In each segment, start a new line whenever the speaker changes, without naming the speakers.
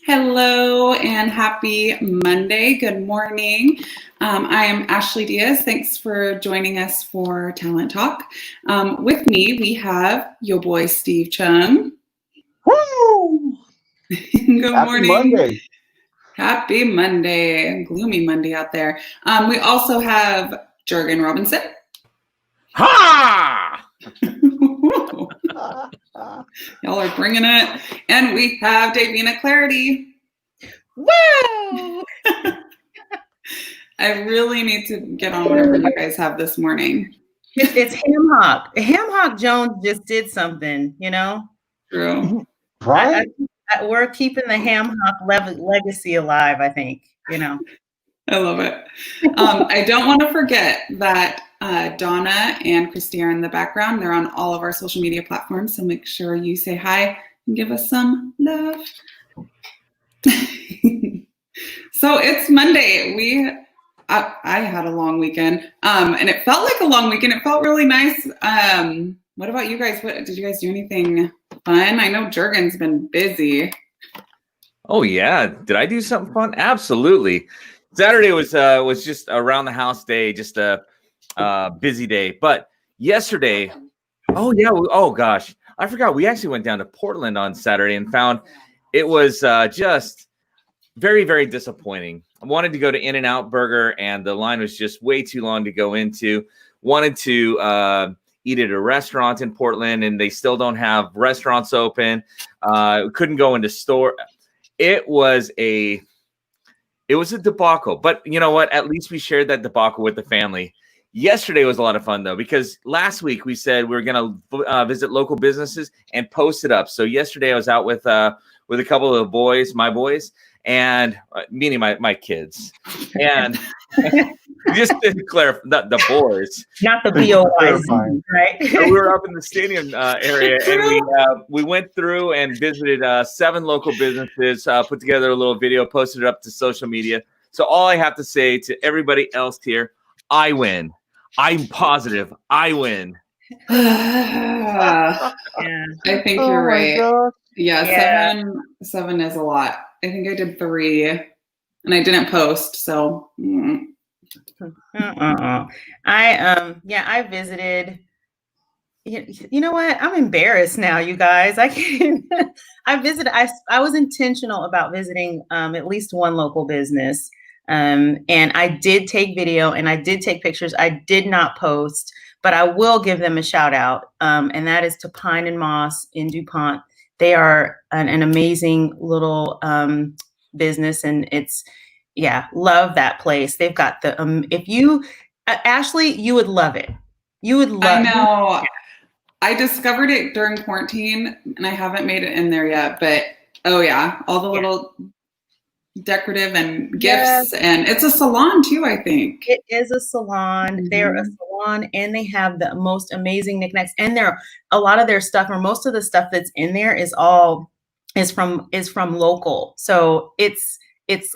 Hello and happy Monday. Good morning. I am Ashley Diaz. Thanks for joining us for Talent Talk. With me, we have your boy, Steve Chung.
Woo!
Good
Happy
morning.
Monday.
Happy Monday. Gloomy Monday out there. We also have Jurgen Robinson.
Ha!
Y'all are bringing it. And we have Davina Clarity.
Woo!
I really need to get on whatever you guys have this morning.
It's Ham Hock. Ham Hock Jones just did something, you know?
True.
Right?
We're keeping the Ham Hock legacy alive, I think, you know?
I love it. I don't want to forget that Donna and Christy are in the background. They're on all of our social media platforms, so make sure you say hi and give us some love. So it's Monday. I had a long weekend, and it felt like a long weekend. It felt really nice. What about you guys? Did you guys do anything fun? I know Jurgen's been busy.
Oh yeah, did I do something fun? Absolutely. Saturday was just around the house day, just a busy day. But yesterday, oh gosh, I forgot. We actually went down to Portland on Saturday and found it was just very, very disappointing. I wanted to go to In-N-Out Burger, and the line was just way too long to go into. Wanted to eat at a restaurant in Portland, and they still don't have restaurants open. Couldn't go into store. It was a debacle. But you know what? At least we shared that debacle with the family. Yesterday was a lot of fun, though, because last week we said we were going to visit local businesses and post it up. So yesterday I was out with a couple of boys, my boys, and meaning my kids. And just to clarify, the boys.
Not the BOYs, right?
So we were up in the stadium area, and we went through and visited 7 local businesses, put together a little video, posted it up to social media. So all I have to say to everybody else here, I win. I'm positive. I win.
Yeah. I think you're right. Yeah, 7 is a lot. I think I did 3, and I didn't post, so.
I visited. You know what? I'm embarrassed now, you guys. I can't. I was intentional about visiting at least one local business, and I did take video and I did take pictures. I did not post, but I will give them a shout out, and that is to Pine and Moss in DuPont. They are an amazing little business, and love that place. They've got the if you Ashley, you would love it. You would love
I know. I discovered it during quarantine, and I haven't made it in there yet. But oh yeah, all the little decorative and gifts, and it's a salon too. I think
it is a salon. Mm-hmm. They're a salon, and they have the most amazing knickknacks. And a lot of their stuff, or most of the stuff that's in there, is from local. So it's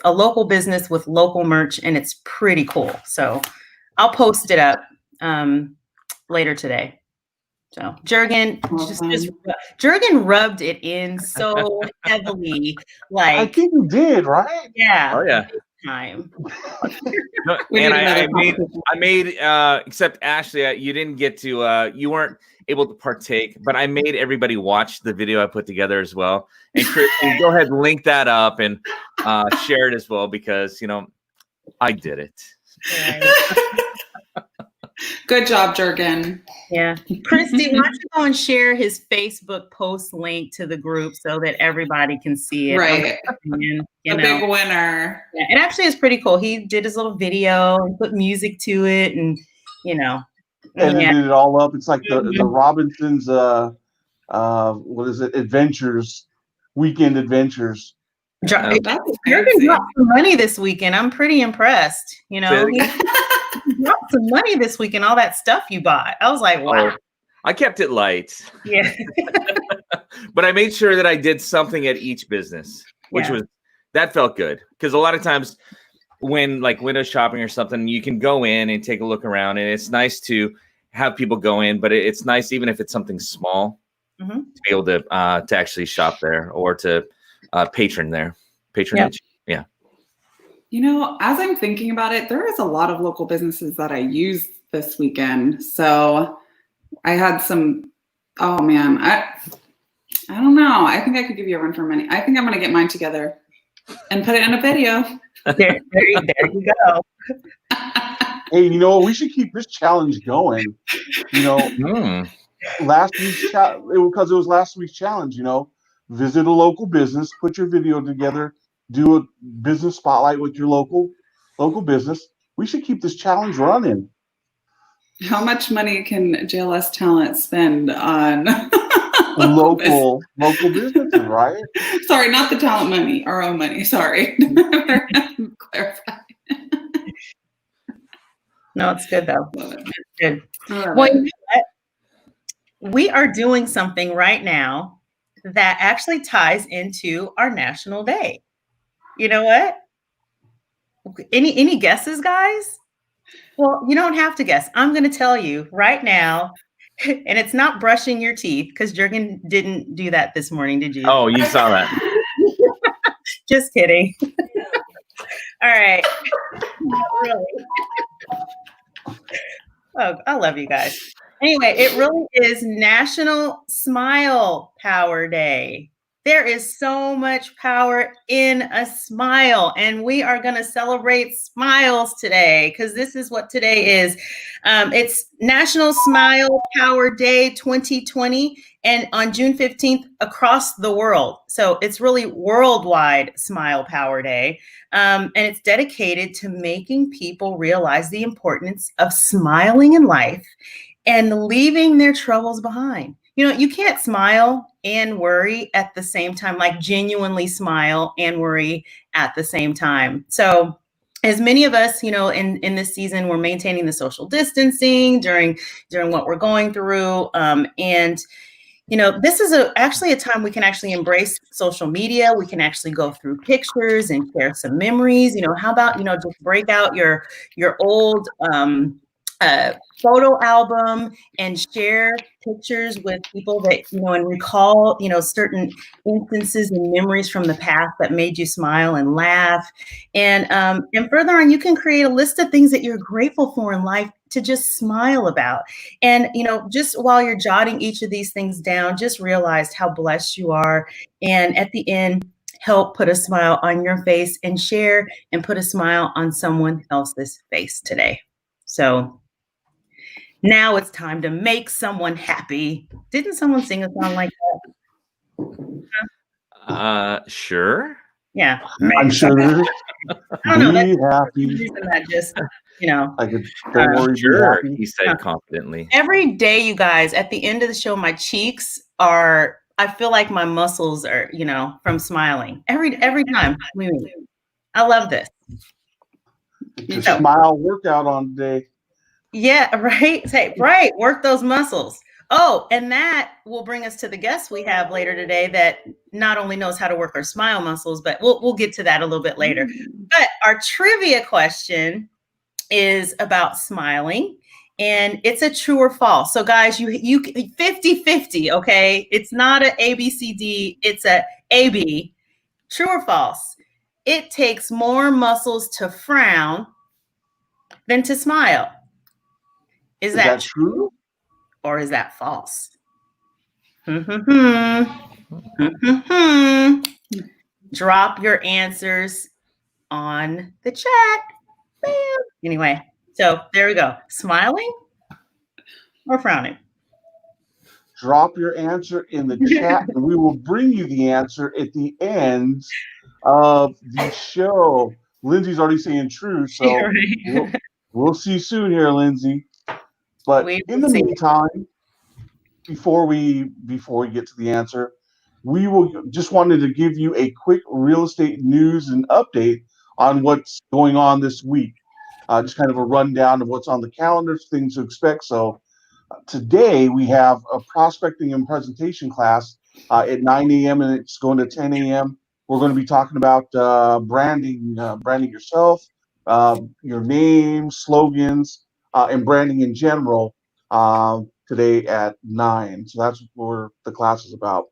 a local business with local merch, and it's pretty cool. So I'll post it up later today. So Jurgen, Jurgen rubbed it in so heavily. Like
I think you did, right?
Yeah.
Oh yeah.
Time.
And I made except Ashley, you didn't get to you weren't able to partake, but I made everybody watch the video I put together as well. And Chris, go ahead and link that up and share it as well, because I did it.
Good job, Jurgen.
Yeah. Christy, why don't you go and share his Facebook post link to the group so that everybody can see it?
Right. Big winner.
Yeah. It actually is pretty cool. He did his little video and put music to it, and
And then did it all up. It's like the Robinsons what is it? Adventures, weekend adventures.
Jurgen got some money this weekend. I'm pretty impressed. He dropped some money this weekend, all that stuff you bought. I was like, wow.
I kept it light.
Yeah.
But I made sure that I did something at each business, which that felt good. Because a lot of times when like window shopping or something, you can go in and take a look around, and it's nice to have people go in, but it's nice even if it's something small to be able to actually shop there or to patronage. Yeah.
You know, as I'm thinking about it, there is a lot of local businesses that I used this weekend. So I had some, oh man, I don't know. I think I could give you a run for money. I think I'm going to get mine together and put it in a video.
There you go.
Hey, you know, we should keep this challenge going. You know, last week's because it was last week's challenge. You know, visit a local business, put your video together, do a business spotlight with your local business. We should keep this challenge running.
How much money can JLS Talent spend on
local businesses, right?
Sorry, not the talent money, our own money. Sorry. Clarify.
No, it's good though. It's good.
Well,
you know what? We are doing something right now that actually ties into our National Day. You know what? Any guesses, guys? Well, you don't have to guess. I'm going to tell you right now, and it's not brushing your teeth because Jurgen didn't do that this morning, did you?
Oh, you saw that.
Just kidding. All right. Not really. Oh, I love you guys. Anyway, it really is National Smile Power Day. There is so much power in a smile, and we are going to celebrate smiles today because this is what today is. It's National Smile Power Day 2020, and on June 15th across the world. So it's really worldwide Smile Power Day, and it's dedicated to making people realize the importance of smiling in life and leaving their troubles behind. You know, you can't smile and worry at the same time, like genuinely smile and worry at the same time. So as many of us, you know, in this season, we're maintaining the social distancing during what we're going through. And, you know, this is actually a time we can actually embrace social media. We can actually go through pictures and share some memories. You know, how about, you know, just break out your old photo album and share pictures with people that, you know, and recall, you know, certain instances and memories from the past that made you smile and laugh. And further on, you can create a list of things that you're grateful for in life to just smile about. And, you know, just while you're jotting each of these things down, just realize how blessed you are. And at the end, help put a smile on your face and share and put a smile on someone else's face today. So now it's time to make someone happy. Didn't someone sing a song like
that? Sure.
Yeah.
I'm sure.
I don't know.
Be happy.
That just, you know.
Sure, he said confidently.
Every day, you guys, at the end of the show, my cheeks are, I feel like my muscles are, you know, from smiling. Every time. I love this.
It's a smile workout on today.
Yeah, right. Say, right. Work those muscles. Oh, and that will bring us to the guest we have later today that not only knows how to work our smile muscles, but we'll get to that a little bit later. But our trivia question is about smiling, and it's a true or false. So guys, you 50-50, okay? It's not an ABCD, it's a AB. True or false? It takes more muscles to frown than to smile. Is that true or is that false? Drop your answers on the chat. Bam. Anyway, so there we go. Smiling or frowning?
Drop your answer in the chat and we will bring you the answer at the end of the show. Lindsay's already saying true, so we'll see you soon here, Lindsay. But in the meantime, before we get to the answer, we will just wanted to give you a quick real estate news and update on what's going on this week. Just kind of a rundown of what's on the calendar, things to expect. So today we have a prospecting and presentation class at 9 a.m. and it's going to 10 a.m. We're going to be talking about branding yourself, your name, slogans, and branding in general today at 9. So that's what the class is about.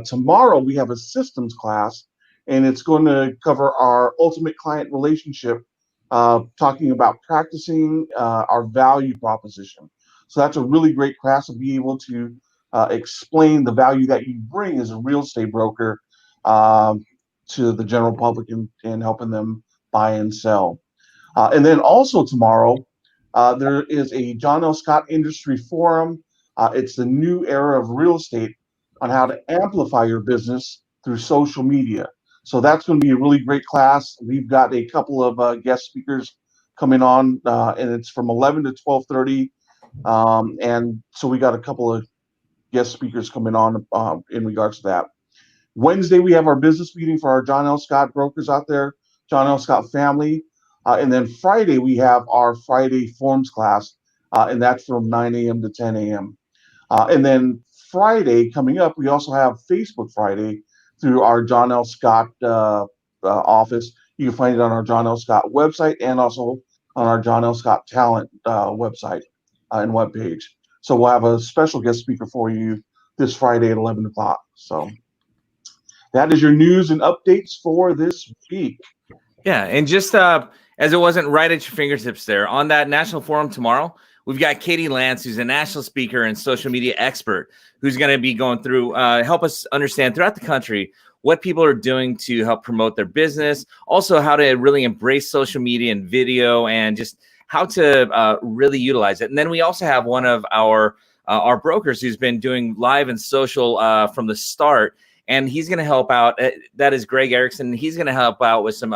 Tomorrow we have a systems class, and it's going to cover our ultimate client relationship, talking about practicing our value proposition. So that's a really great class to be able to explain the value that you bring as a real estate broker to the general public and helping them buy and sell. And then also tomorrow, there is a John L. Scott Industry Forum. It's the new era of real estate on how to amplify your business through social media. So that's going to be a really great class. We've got a couple of guest speakers coming on, and it's from 11 to 12:30. And so we got a couple of guest speakers coming on in regards to that. Wednesday, we have our business meeting for our John L. Scott brokers out there, John L. Scott family. And then Friday, we have our Friday Forms class, and that's from 9 a.m. to 10 a.m. And then Friday coming up, we also have Facebook Friday through our John L. Scott office. You can find it on our John L. Scott website and also on our John L. Scott Talent website and webpage. So we'll have a special guest speaker for you this Friday at 11 o'clock. So that is your news and updates for this week.
Yeah, and just as it wasn't right at your fingertips there, on that national forum tomorrow, we've got Katie Lance, who's a national speaker and social media expert, who's going to be going through, help us understand throughout the country what people are doing to help promote their business, also how to really embrace social media and video, and just how to really utilize it. And then we also have one of our brokers who's been doing live and social from the start, and he's going to help out. That is Greg Erickson. He's going to help out with some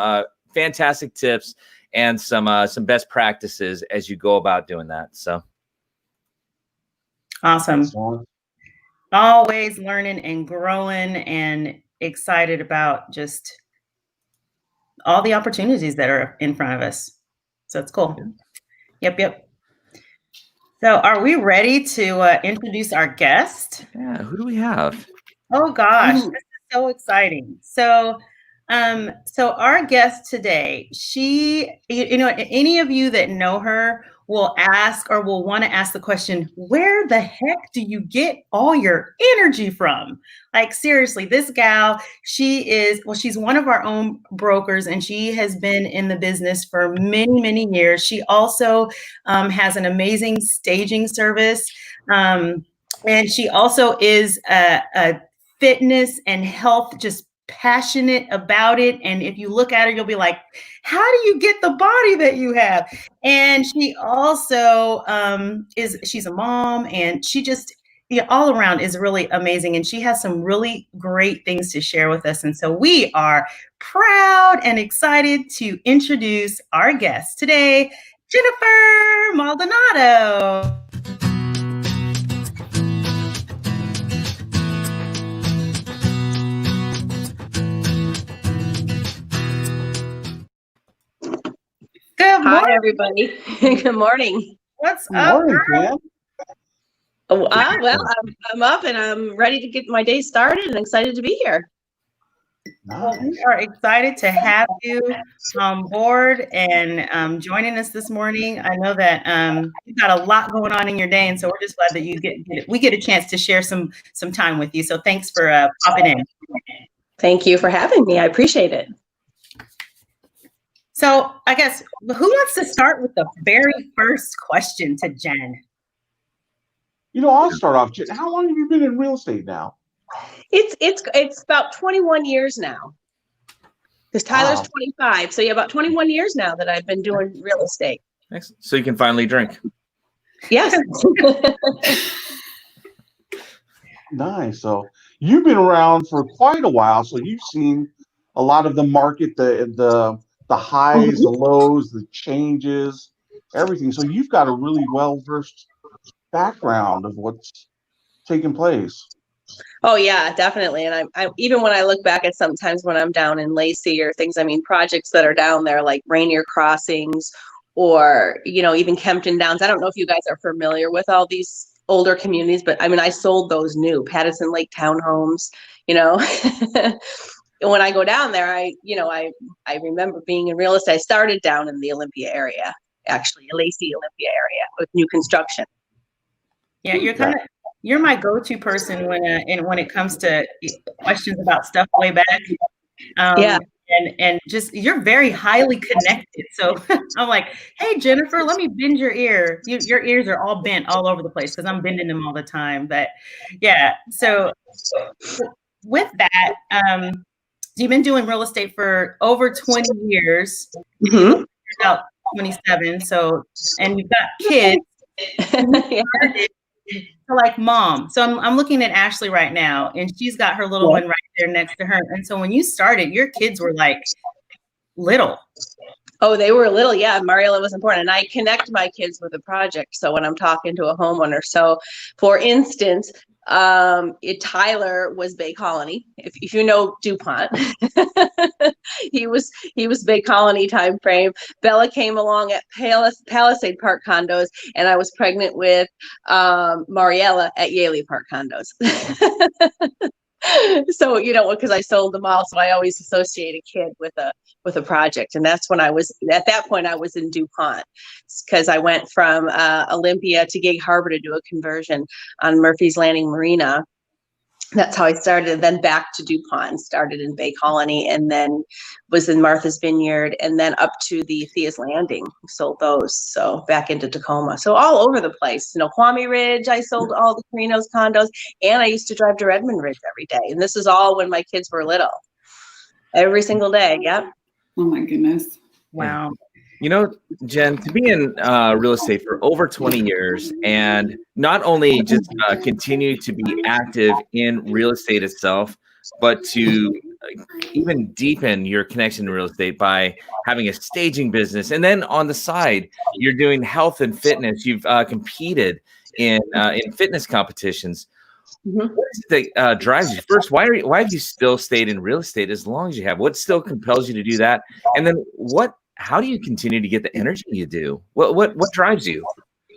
fantastic tips and some best practices as you go about doing that. So
awesome. Always learning and growing and excited about just all the opportunities that are in front of us. So it's cool. Yep. So are we ready to introduce our guest?
Yeah, who do we have?
Oh gosh, this is so exciting. So our guest today, she, any of you that know her will ask or will want to ask the question, where the heck do you get all your energy from? Like, seriously, this gal, she's one of our own brokers, and she has been in the business for many, many years. She also has an amazing staging service. And she also is a fitness and health, just passionate about it. And if you look at her, you'll be like, how do you get the body that you have? And she also she's a mom, and she just all around is really amazing. And she has some really great things to share with us. And so we are proud and excited to introduce our guest today, Jennifer Maldonado.
Hi, everybody. Good morning.
What's up?
Morning,
Well, I'm up and I'm ready to get my day started and excited to be here.
Well, we are excited to have you on board and joining us this morning. I know that you've got a lot going on in your day, and so we're just glad that we get a chance to share some time with you. So thanks for popping in.
Thank you for having me. I appreciate it.
So I guess who wants to start with the very first question to Jen?
I'll start off. How long have you been in real estate now?
It's about 21 years now. Because Tyler's 25, so yeah, about 21 years now that I've been doing real estate.
Excellent. So you can finally drink.
Yes.
Nice. So you've been around for quite a while, so you've seen a lot of the market, the highs, the lows, the changes, everything. So you've got a really well-versed background of what's taking place.
Oh yeah, definitely. And I even when I look back at sometimes when I'm down in Lacey or things, projects that are down there like Rainier Crossings or, even Kempton Downs. I don't know if you guys are familiar with all these older communities, but I sold those new Patterson Lake townhomes, when I go down there, I remember being in real estate. I started down in the Olympia area, actually, Lacey, Olympia area with new construction.
Yeah, you're my go-to person when it comes to questions about stuff way back.
Yeah.
And just, you're very highly connected. So I'm like, hey, Jennifer, let me bend your ear. Your ears are all bent all over the place because I'm bending them all the time. But yeah, so with that, you've been doing real estate for over 20 years,
Mm-hmm.
about 27. So, and you've got kids.
Yeah.
Like mom. So I'm looking at Ashley right now, and she's got her little one right there next to her. And so when you started, your kids were like little.
Oh, they were little. Yeah. Mariela was important. And I connect my kids with a project. So when I'm talking to a homeowner, so for instance, Tyler was Bay Colony. If you know DuPont, he was Bay Colony time frame. Bella came along at Palisade Park Condos, and I was pregnant with Mariela at Yaley Park Condos. So, because I sold them all, so I always associate a kid with a project. And that's when at that point I was in DuPont, because I went from Olympia to Gig Harbor to do a conversion on Murphy's Landing Marina. That's how I started. And then back to DuPont and started in Bay Colony, and then was in Martha's Vineyard, and then up to the Thea's Landing, sold those. So back into Tacoma. So all over the place. Kwame Ridge, I sold all the Carinos condos, and I used to drive to Redmond Ridge every day. And this is all when my kids were little. Every single day. Yep.
Oh my goodness.
Wow.
Jen, to be in real estate for over 20 years, and not only just continue to be active in real estate itself, but to even deepen your connection to real estate by having a staging business. And then on the side, you're doing health and fitness. You've competed in fitness competitions.
Mm-hmm.
What is it that drives you? First, why have you still stayed in real estate as long as you have? What still compels you to do that? And then how do you continue to get the energy you do? What drives you?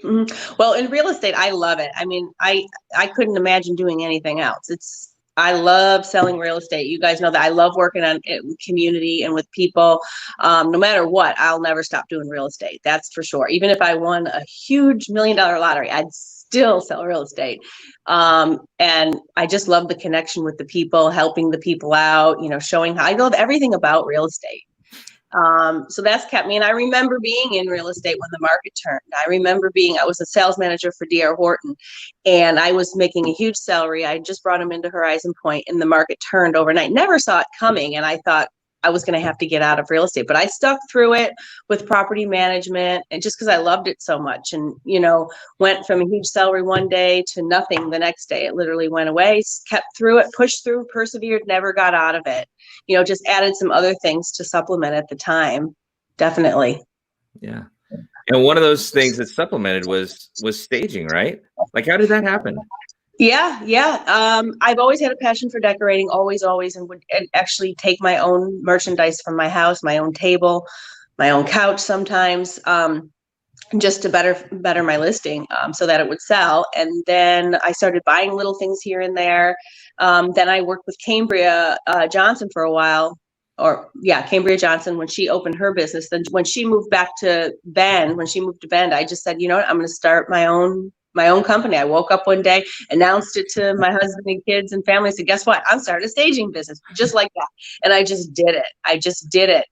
Mm-hmm. Well, in real estate, I love it. I mean, I couldn't imagine doing anything else. I love selling real estate. You guys know that I love working on it with community and with people. No matter what, I'll never stop doing real estate. That's for sure. Even if I won a huge $1 million lottery, I'd still sell real estate. And I just love the connection with the people, helping the people out, showing how I love everything about real estate. So that's kept me. And I remember being in real estate when the market turned. I was a sales manager for D.R. Horton, and I was making a huge salary. I just brought him into Horizon Point, and the market turned overnight. Never saw it coming. And I thought I was going to have to get out of real estate, but I stuck through it with property management, and just because I loved it so much, and, went from a huge salary one day to nothing the next day. It literally went away, kept through it, pushed through, persevered, never got out of it. Just added some other things to supplement at the time. Definitely.
Yeah. And one of those things that supplemented was staging, right? Like, how did that happen?
Yeah. I've always had a passion for decorating, always, and would actually take my own merchandise from my house, my own table, my own couch sometimes, just to better my listing, so that it would sell. And then I started buying little things here and there. Then I worked with Cambria Johnson for a while. Cambria Johnson, when she opened her business. Then when she moved to Bend, I just said, you know what, I'm going to start my own company. I woke up one day, announced it to my husband and kids and family, said, guess what? I'm starting a staging business, just like that. And I just did it.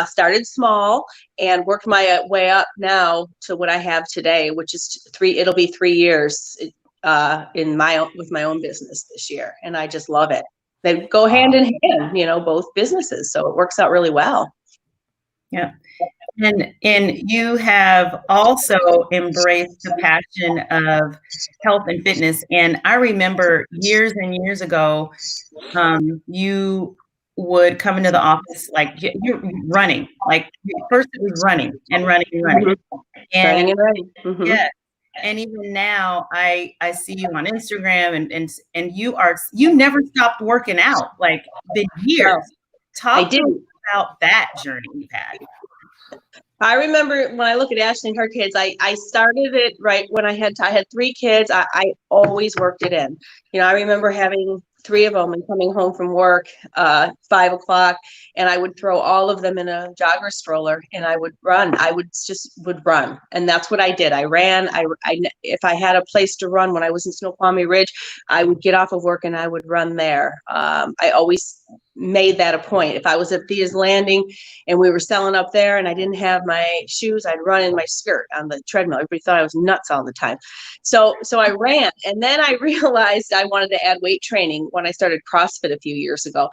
Started small and worked my way up now to what I have today, which is it'll be 3 years with my own business this year. And I just love it. They go hand in hand, both businesses. So it works out really well.
Yeah. And you have also embraced the passion of health and fitness. And I remember years and years ago, you would come into the office, like you're running, like first it was running. And
Mm-hmm.
yeah. And even now I see you on Instagram and you never stopped working out, like the years. Talk to me about that journey you've had.
I remember when I look at Ashley and her kids, I started it right when I had 3 kids. I always worked it in. I remember having 3 of them, and coming home from work, 5 o'clock, and I would throw all of them in a jogger stroller and I would run. I would run. And that's what I did. I ran. If I had a place to run when I was in Snoqualmie Ridge, I would get off of work and I would run there. I always made that a point. If I was at Thea's Landing and we were selling up there and I didn't have my shoes, I'd run in my skirt on the treadmill. Everybody thought I was nuts all the time. So I ran, and then I realized I wanted to add weight training when I started CrossFit a few years ago.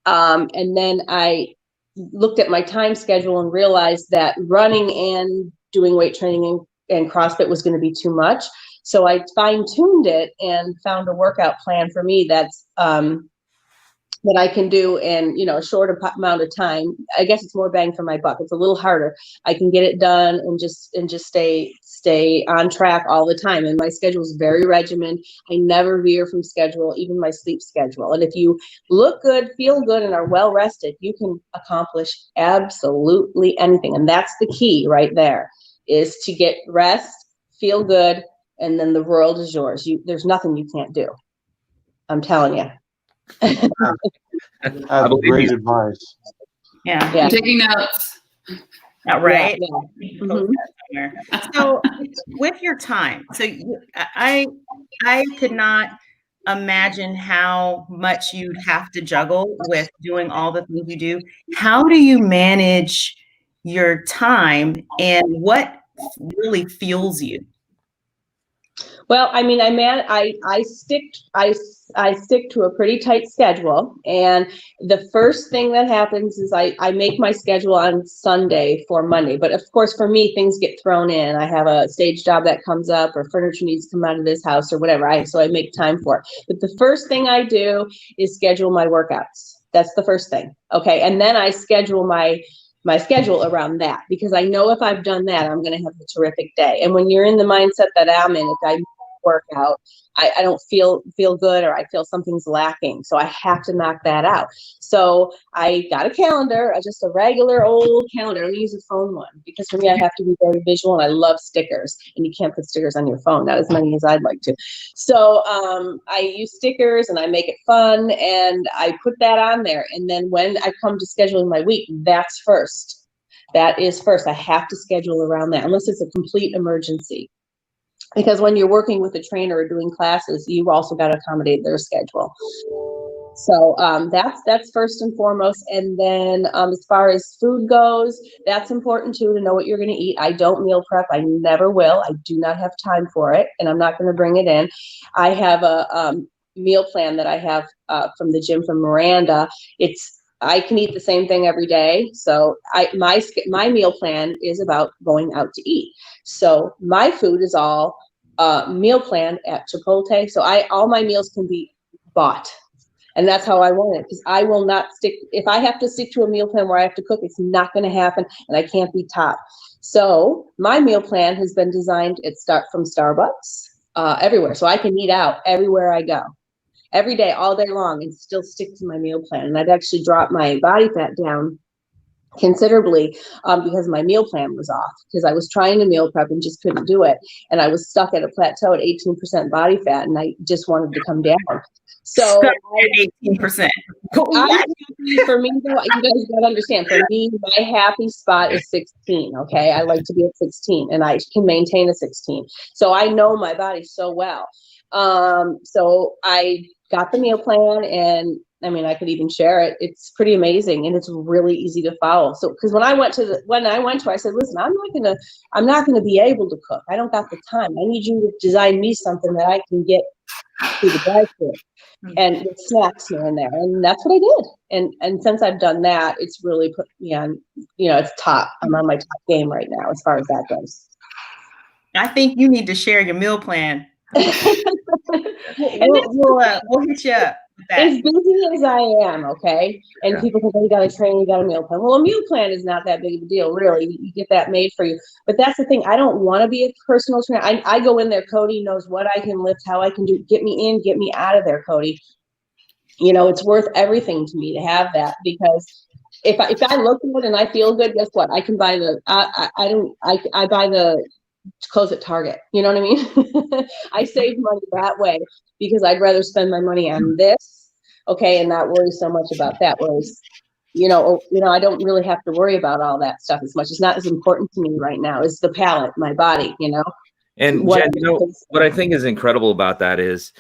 And then I looked at my time schedule and realized that running and doing weight training and CrossFit was going to be too much. So I fine-tuned it and found a workout plan for me that's that I can do in, a short amount of time. I guess it's more bang for my buck. It's a little harder. I can get it done and just stay on track all the time. And my schedule is very regimented. I never veer from schedule, even my sleep schedule. And if you look good, feel good, and are well rested, you can accomplish absolutely anything. And that's the key right there, is to get rest, feel good, and then the world is yours. There's nothing you can't do. I'm telling you.
That's great advice.
Yeah.
I'm taking notes.
Right.
Yeah. Mm-hmm.
So with your time, I could not imagine how much you'd have to juggle with doing all the things you do. How do you manage your time, and what really fuels you?
Well, I mean, I stick to a pretty tight schedule, and the first thing that happens is I make my schedule on Sunday for Monday. But of course, for me, things get thrown in. I have a stage job that comes up, or furniture needs to come out of this house, or whatever. So I make time for it. But the first thing I do is schedule my workouts. That's the first thing. Okay, and then I schedule my schedule around that, because I know if I've done that, I'm going to have a terrific day. And when you're in the mindset that I'm in, if I work out, I don't feel good, or I feel something's lacking. So I have to knock that out. So I got a calendar, just a regular old calendar. I don't use a phone one, because for me, I have to be very visual, and I love stickers, and you can't put stickers on your phone, not as many as I'd like to. So I use stickers, and I make it fun, and I put that on there. And then when I come to scheduling my week, that's first. That is first. I have to schedule around that, unless it's a complete emergency. Because when you're working with a trainer or doing classes, you've also got to accommodate their schedule. So that's first and foremost. And then as far as food goes, that's important too, to know what you're going to eat. I don't meal prep. I never will. I do not have time for it, and I'm not going to bring it in. I have a meal plan that I have from the gym from Miranda. I can eat the same thing every day. So my meal plan is about going out to eat. So my food is all meal planned at Chipotle. So all my meals can be bought. And that's how I want it, because I will not stick. If I have to stick to a meal plan where I have to cook, it's not going to happen, and I can't be top. So my meal plan has been designed from Starbucks everywhere. So I can eat out everywhere I go, every day, all day long, and still stick to my meal plan. And I've actually dropped my body fat down considerably because my meal plan was off, because I was trying to meal prep and just couldn't do it. And I was stuck at a plateau at 18% body fat, and I just wanted to come down. So
18%.
For me, though, you guys got to understand, for me, my happy spot is 16. Okay. I like to be at 16, and I can maintain a 16. So I know my body so well. So I got the meal plan, and I mean, I could even share it. It's pretty amazing, and it's really easy to follow. So, because when I went to, I said, listen, I'm not gonna be able to cook. I don't got the time. I need you to design me something that I can get through the drive-thru, and with snacks here and there. And that's what I did. And since I've done that, it's really put me on, it's top. I'm on my top game right now as far as that goes.
I think you need to share your meal plan. We'll hit you up.
As busy as I am, okay? And people think, oh, you got a train, you got a meal plan. Well, a meal plan is not that big of a deal, really. You get that made for you. But that's the thing. I don't want to be a personal trainer. I go in there, Cody knows what I can lift, how I can do. Get me in, get me out of there, Cody. It's worth everything to me to have that, because if I look good and I feel good, guess what? I can buy I buy the clothes at Target. You know what I mean? I save money that way, because I'd rather spend my money on this okay, and not worry so much about that. Whereas, I don't really have to worry about all that stuff as much. It's not as important to me right now. It's the palate, my body,
And
What-
Jen, what I think is incredible about that is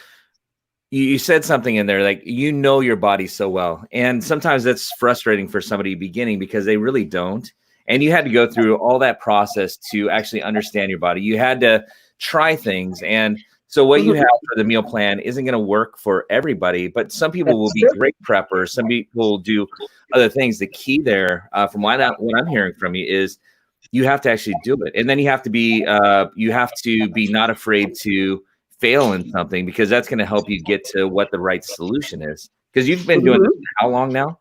you said something in there, like, your body so well. And sometimes that's frustrating for somebody beginning because they really don't. And you had to go through all that process to actually understand your body. You had to try things. And so what you have for the meal plan isn't going to work for everybody, but some people will be great preppers. Some people will do other things. The key there, from what I'm hearing from you, is you have to actually do it. And then you have to be not afraid to fail in something, because that's going to help you get to what the right solution is. Because you've been doing this for how long now?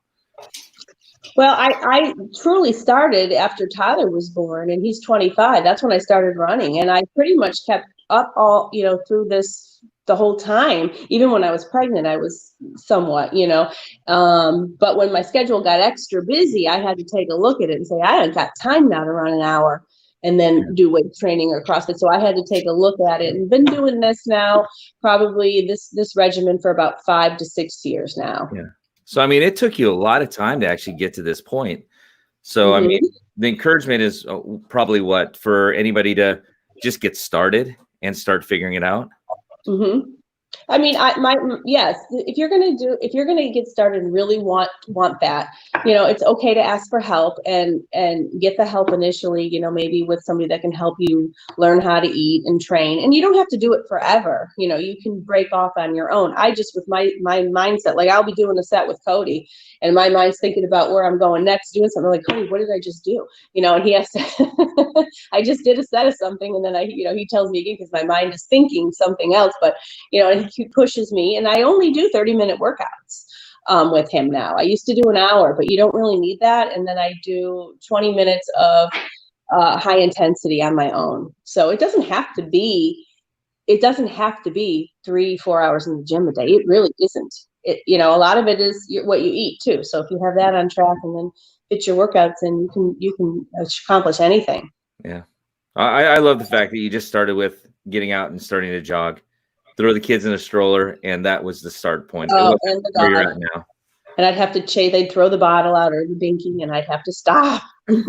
Well, I truly started after Tyler was born, and he's 25. That's when I started running, and I pretty much kept up all, through this the whole time. Even when I was pregnant, I was somewhat, but when my schedule got extra busy, I had to take a look at it and say, I haven't got time now to run an hour and then do weight training or CrossFit. So I had to take a look at it, and been doing this now, probably this regimen for about 5 to 6 years now.
Yeah. So, I mean, it took you a lot of time to actually get to this point. So, I mean, the encouragement is probably what, for anybody to just get started and start figuring it out.
I mean, yes, if you're going to get started and really want that, it's okay to ask for help and get the help initially, maybe with somebody that can help you learn how to eat and train. And you don't have to do it forever. You can break off on your own. I just, with my mindset, like, I'll be doing a set with Cody and my mind's thinking about where I'm going next, doing something like, Cody, what did I just do? And he has to, I just did a set of something. And then he tells me again, because my mind is thinking something else, but, and he pushes me, and I only do 30-minute workouts with him now. I used to do an hour, but you don't really need that. And then I do 20 minutes of high intensity on my own. So it doesn't have to be 3-4 hours in the gym a day. It really isn't. A lot of it is what you eat too. So if you have that on track and then fit your workouts, and you can accomplish anything. Yeah.
I love the fact that you just started with getting out and starting to jog. Throw the kids in a stroller, and that was the start point.
Oh, and
where you're at now.
And I'd have to chase. They'd throw the bottle out or the binky, and I'd have to stop. And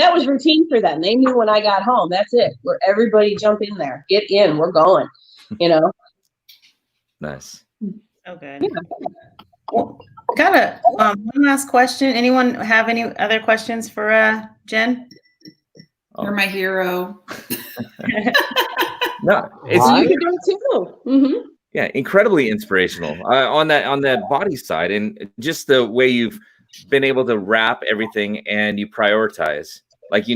that was routine for them. They knew when I got home, that's it. Where everybody jump in there, get in, we're going.
Nice.
Okay. Well, got one last question. Anyone have any other questions for Jen?
You're my hero.
No,
you can do it too.
Yeah, incredibly inspirational on that body side, and just the way you've been able to wrap everything and you prioritize, like,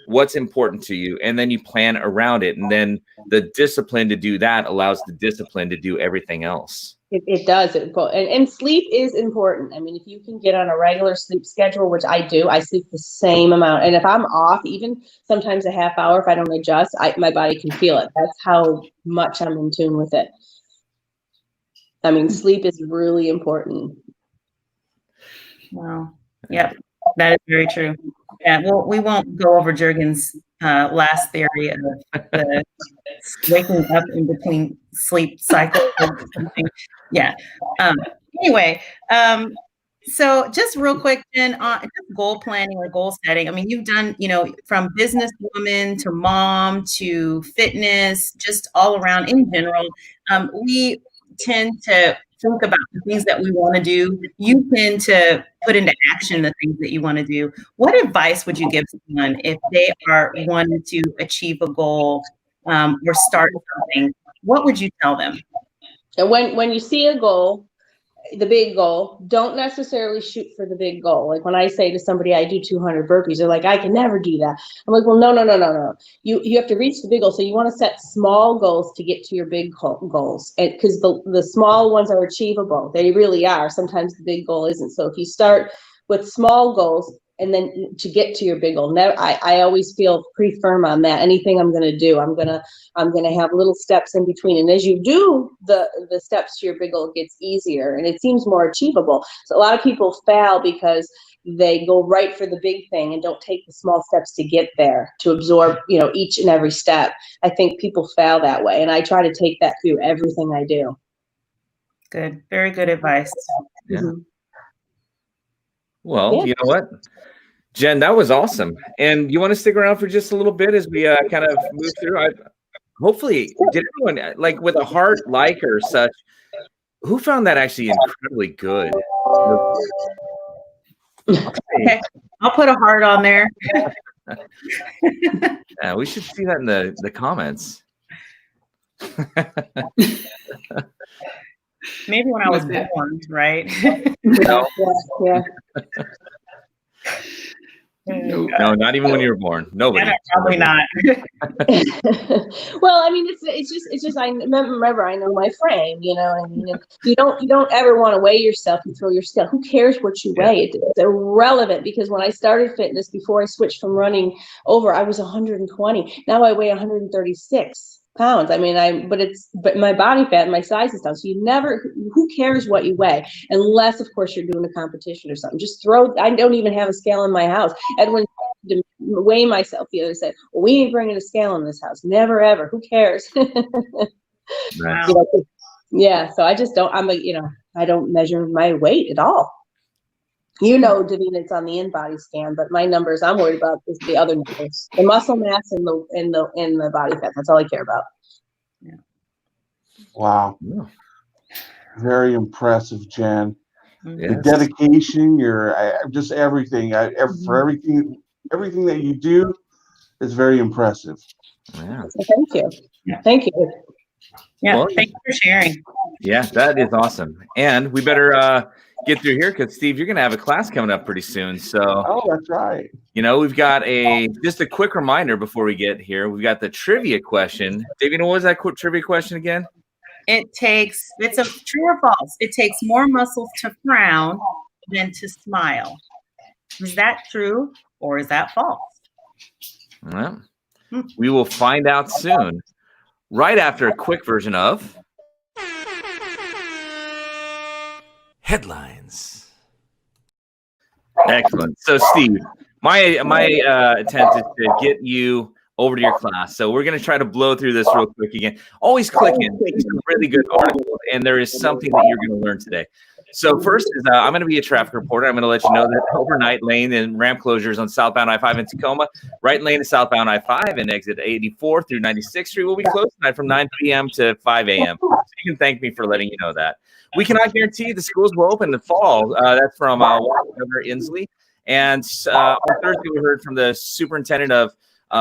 what's important to you, and then you plan around it, and then the discipline to do that allows the discipline to do everything else.
It does. And sleep is important. I mean, if you can get on a regular sleep schedule, which I do, I sleep the same amount. And if I'm off, even sometimes a half hour, if I don't adjust, my body can feel it. That's how much I'm in tune with it. I mean, sleep is really important.
Wow. Yep. That is very true. Yeah. Well, we won't go over Jurgen's last theory of the waking up in between sleep cycles or something. Yeah. Anyway, so just real quick, Jen, just goal planning or goal setting. I mean, you've done, from businesswoman to mom to fitness, just all around in general. We tend to think about the things that we want to do. You tend to put into action the things that you want to do. What advice would you give someone if they are wanting to achieve a goal or start something? What would you tell them?
And when you see a goal, the big goal, don't necessarily shoot for the big goal. Like when I say to somebody, I do 200 burpees, they're like, I can never do that. I'm like, well, no. You have to reach the big goal. So you want to set small goals to get to your big goals. And because the small ones are achievable. They really are. Sometimes the big goal isn't. So if you start with small goals, and then to get to your big goal. Now, I always feel pretty firm on that. Anything I'm going to do, I'm going to have little steps in between. And as you do the steps to your big goal, it gets easier and it seems more achievable. So a lot of people fail because they go right for the big thing and don't take the small steps to get there, to absorb, each and every step. I think people fail that way. And I try to take that through everything I do.
Good. Very good advice.
Yeah.
Mm-hmm.
Well,
Yeah.
you know what, Jen, that was awesome. And you want to stick around for just a little bit as we kind of move through? Hopefully, did everyone, like with a heart like or such, who found that actually incredibly good?
Okay. I'll put a heart on there.
Yeah, we should see that in the comments.
Maybe when I was born, right?
No.
Yeah.
No, not even when you were born. Nobody.
Yeah, probably not.
Well, I mean, it's just. I remember. I know my frame. You know, you don't ever want to weigh yourself and throw your scale. Who cares what you weigh? It's irrelevant, because when I started fitness, before I switched from running over, I was 120. Now I weigh 136 pounds. I mean, but my body fat and my size is down. So who cares what you weigh, unless of course you're doing a competition or something. I don't even have a scale in my house. Edwin to weigh myself the other day. Well, we ain't bringing a scale in this house. Never ever. Who cares?
Nice.
Yeah. So I just don't. I don't measure my weight at all. Davina, it's on the in-body scan, but my numbers I'm worried about is the other numbers, the muscle mass and the body fat. That's all I care about.
Yeah.
Wow.
Yeah.
Very impressive, Jen.
Yes.
The dedication, just everything. For everything that you do is very impressive.
Yeah.
So thank you.
Yeah.
Thank you.
Yeah.
Well,
Thank you for sharing.
Yeah, that is awesome. And we better get through here, because Steve, you're going to have a class coming up pretty soon. So,
Oh, that's right.
we've got just a quick reminder before we get here. We've got the trivia question. Davina, what was that trivia question again?
It's a true or false. It takes more muscles to frown than to smile. Is that true or is that false?
Well, we will find out soon, right after a quick version of headlines. Excellent. So, Steve, my attempt is to get you over to your class. So we're going to try to blow through this real quick again. Always click in. These are really good articles, and there is something that you're going to learn today. So first is I'm going to be a traffic reporter. I'm going to let you know that overnight lane and ramp closures on southbound I-5 in Tacoma, right lane to southbound I-5 and exit 84 through 96th Street will be closed tonight from 9 p.m. to 5 a.m. So you can thank me for letting you know that. We cannot guarantee the schools will open in the fall. That's from Governor Inslee. And on Thursday, we heard from the superintendent of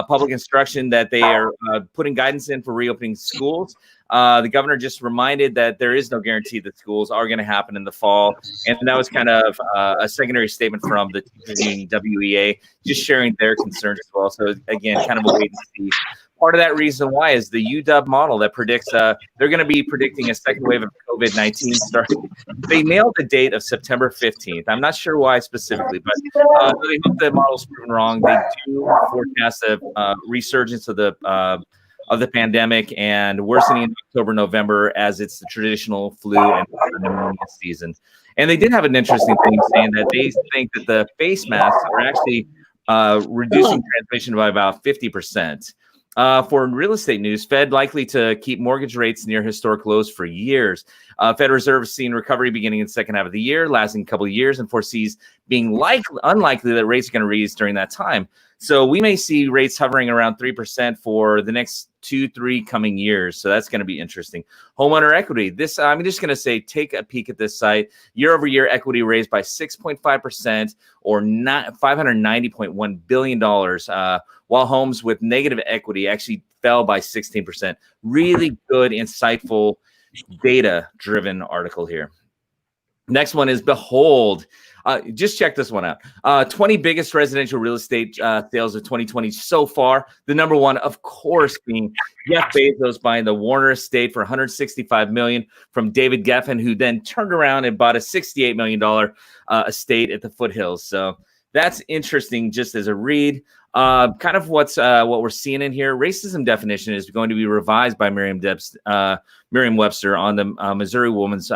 public instruction that they are putting guidance in for reopening schools. The governor just reminded that there is no guarantee that schools are going to happen in the fall. And that was kind of a secondary statement from the teachers union WEA, just sharing their concerns as well. So again, kind of a wait and see. Part of that reason why is the UW model that predicts they're going to be predicting a second wave of COVID-19 starting. They nailed the date of September 15th. I'm not sure why specifically, but they hope the model's proven wrong. They do forecast a resurgence of the pandemic and worsening in October, November, as it's the traditional flu and pneumonia season. And they did have an interesting thing saying that they think that the face masks are actually reducing transmission by about 50%. For real estate news, Fed likely to keep mortgage rates near historic lows for years. Fed Reserve has seen recovery beginning in the second half of the year, lasting a couple of years, and foresees being unlikely that rates are going to raise during that time. So we may see rates hovering around 3% for the next 2-3 coming years. So that's going to be interesting. Homeowner equity. This I'm just going to say, take a peek at this site. Year over year equity raised by 6.5% or $590.1 billion, while homes with negative equity actually fell by 16%. Really good, insightful, data-driven article here. Next one is Behold. Just check this one out. 20 biggest residential real estate sales of 2020 so far. The number one, of course, being Jeff Bezos buying the Warner estate for $165 million from David Geffen, who then turned around and bought a $68 million estate at the foothills. So that's interesting just as a read. Kind of what we're seeing in here. Racism definition is going to be revised by Merriam Webster on the Missouri woman's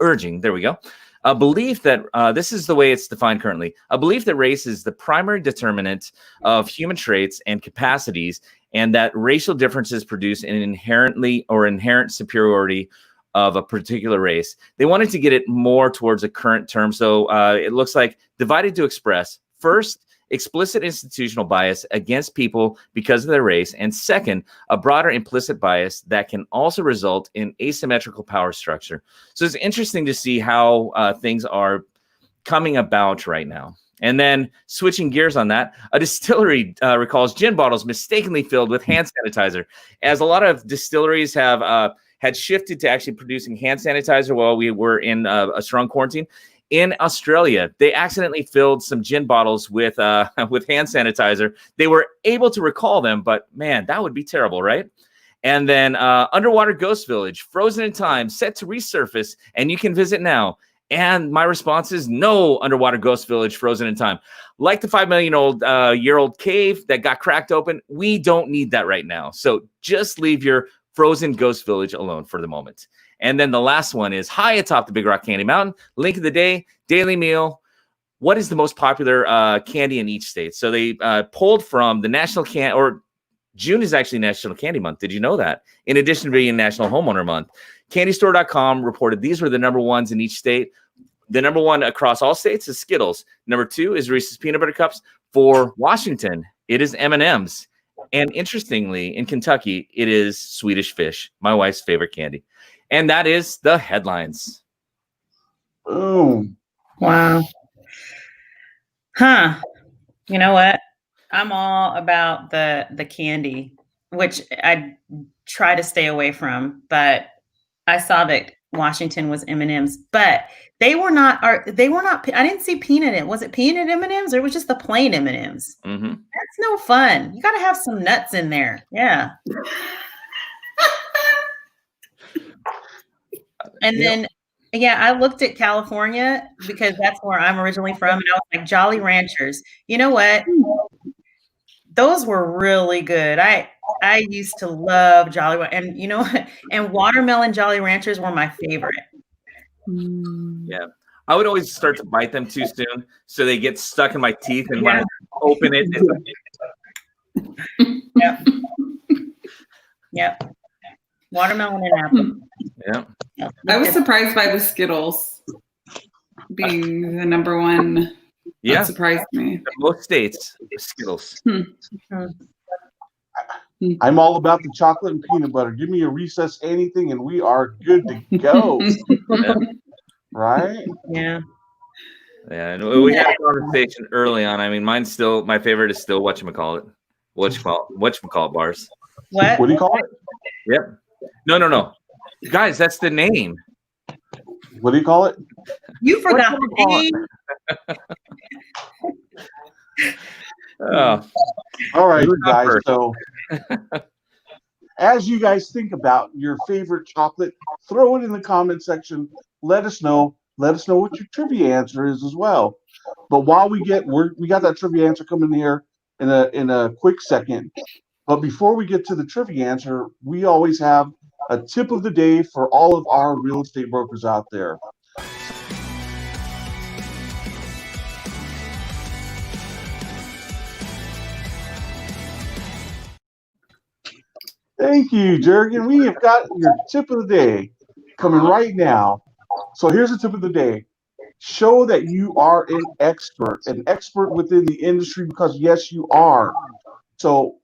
urging. There we go. a belief that this is the way it's defined currently, a belief that race is the primary determinant of human traits and capacities, and that racial differences produce an inherent superiority of a particular race. They wanted to get it more towards a current term. So it looks like divided to express. First, explicit institutional bias against people because of their race. And second, a broader implicit bias that can also result in asymmetrical power structure. So it's interesting to see how things are coming about right now. And then switching gears on that, a distillery recalls gin bottles mistakenly filled with hand sanitizer, as a lot of distilleries have had shifted to actually producing hand sanitizer while we were in a strong quarantine. In Australia, they accidentally filled some gin bottles with hand sanitizer. They were able to recall them, but man, that would be terrible, right? And then Underwater Ghost Village, frozen in time, set to resurface, and you can visit now. And my response is no Underwater Ghost Village frozen in time. Like the 5 million year old cave that got cracked open, we don't need that right now. So just leave your frozen Ghost Village alone for the moment. And then the last one is high atop the Big Rock Candy Mountain. Link of the day, daily meal. What is the most popular candy in each state? So they pulled from the June is actually National Candy Month. Did you know that? In addition to being National Homeowner Month. CandyStore.com reported these were the number ones in each state. The number one across all states is Skittles. Number 2 is Reese's Peanut Butter Cups. For Washington, it is M&M's. And interestingly, in Kentucky, it is Swedish Fish, my wife's favorite candy. And that is the headlines.
Boom.
Wow. Huh. You know what? I'm all about the candy, which I try to stay away from, but I saw that Washington was M&M's, but they were not, I didn't see peanut in it. Was it peanut M&M's or it was just the plain M&M's?
Mm-hmm.
That's no fun. You got to have some nuts in there. Yeah. And then, I looked at California because that's where I'm originally from. And I was like, Jolly Ranchers. You know what? Those were really good. I used to love Jolly, and you know what? And watermelon Jolly Ranchers were my favorite.
Yeah. I would always start to bite them too soon, so they get stuck in my teeth, and when I open it,
Yep. Yep. Watermelon and apple.
Yeah.
I was surprised by the Skittles being the number one.
Yeah.
That surprised me.
Most states, Skittles.
I'm all about the chocolate and peanut butter. Give me a recess anything, and we are good to go. Right?
Yeah. Yeah. And we had a conversation early on. I mean, my favorite is still whatchamacallit bars.
What do you call it?
Yep. No. Guys, that's the name.
What do you call it?
You forgot the name.
Oh.
All right, guys. So as you guys think about your favorite chocolate, throw it in the comment section. Let us know. Let us know what your trivia answer is as well. But while we got that trivia answer coming here in a quick second. But before we get to the trivia answer, we always have a tip of the day for all of our real estate brokers out there. Thank you, Jurgen. We have got your tip of the day coming right now. So here's the tip of the day. Show that you are an expert within the industry, because yes, you are. So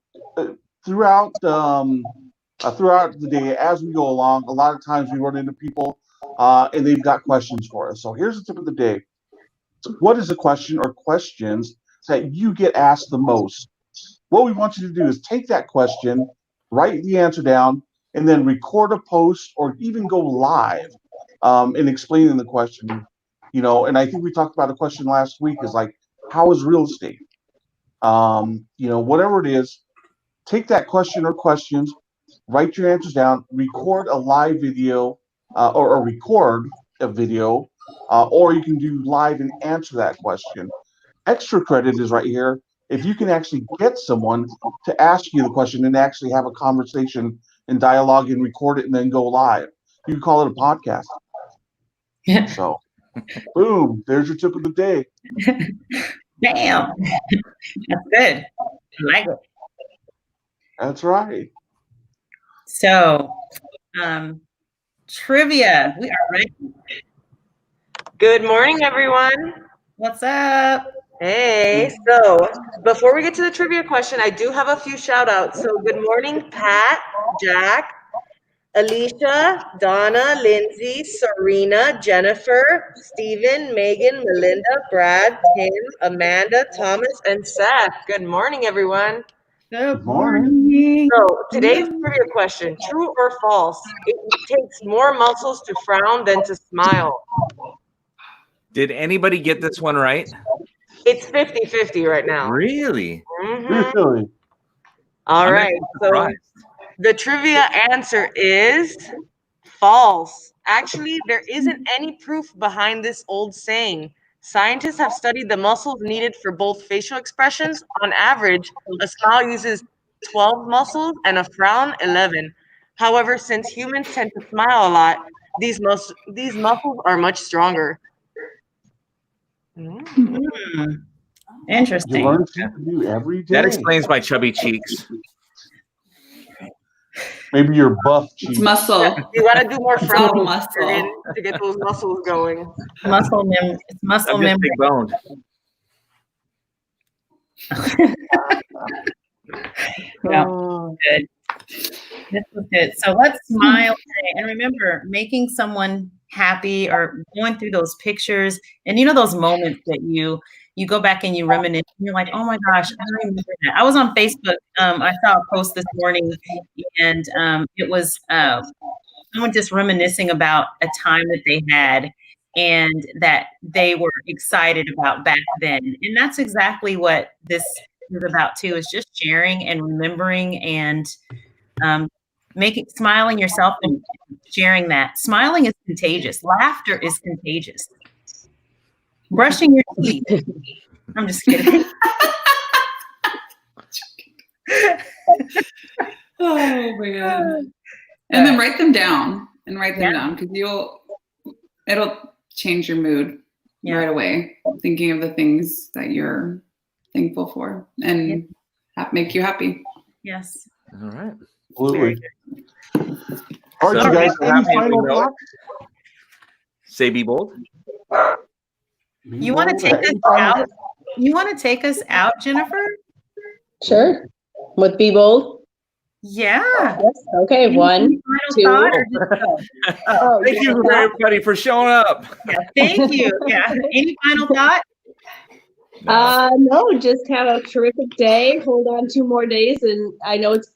throughout the day, as we go along, a lot of times we run into people and they've got questions for us. So here's the tip of the day. What is a question or questions that you get asked the most? What we want you to do is take that question, write the answer down, and then record a post or even go live in explaining the question. You know, and I think we talked about a question last week is like, how is real estate? You know, whatever it is, take that question or questions, write your answers down, record a live video or record a video, or you can do live and answer that question. Extra credit is right here. If you can actually get someone to ask you the question and actually have a conversation and dialogue and record it and then go live, you can call it a podcast.
Yeah.
So Boom. There's your tip of the day.
Bam. That's good. I like it.
That's right.
So, trivia. We are ready.
Good morning, everyone.
What's up?
Hey, so before we get to the trivia question, I do have a few shout outs. So good morning, Pat, Jack, Alicia, Donna, Lindsay, Serena, Jennifer, Stephen, Megan, Melinda, Brad, Tim, Amanda, Thomas, and Seth. Good morning, everyone.
Good
morning.
So today's trivia question, true or false? It takes more muscles to frown than to smile.
Did anybody get this one right?
It's 50-50 right now.
Really?
Mhm.
Really?
All
I'm
right.
actually
So
surprised.
the trivia answer is false. Actually, there isn't any proof behind this old saying. Scientists have studied the muscles needed for both facial expressions. On average, a smile uses 12 muscles and a frown 11. However, since humans tend to smile a lot, these muscles are much stronger.
Interesting.
You learn something new every day.
That explains my chubby cheeks.
Maybe your buff
It's
cheeks.
muscle.
You got to do more frowning
muscle.
to get those muscles going.
It's muscle
I'm just
memory.
big boned.
Yeah, good. This was good. So let's smile today. And remember, making someone happy or going through those pictures and those moments that you go back and you reminisce and you're like, oh my gosh, I remember that. I was on Facebook. I saw a post this morning and it was someone just reminiscing about a time that they had and that they were excited about back then. And that's exactly what this is about too, is just sharing and remembering and smiling yourself and sharing that. Smiling is contagious. Laughter is contagious. Brushing your teeth. I'm just kidding.
Oh man. And then write them down because it'll change your mood right away. Thinking of the things that you're thankful for and make you happy.
Yes.
All right.
Absolutely. All right, you guys, any final thoughts?
Say be bold.
You want to take us out? You want to take us out, Jennifer?
Sure. With Be Bold?
Yeah.
Yes. Okay.
Any
1,
final
2.
thought or just go?
Thank you everybody for showing up.
Yeah, thank you. Yeah. Any final thought?
No, just have a terrific day. Hold on 2 more days. And I know it's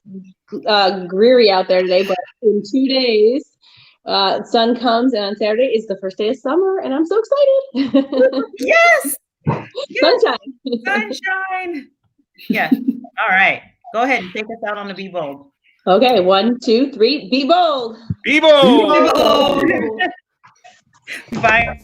dreary out there today, but in 2 days, sun comes, and on Saturday is the first day of summer, and I'm so excited.
Yes.
Sunshine.
Sunshine. Yes. All right. Go ahead and take us out on the Be Bold.
Okay. 1, 2, 3. Be bold.
Be bold.
Be bold.
Bye.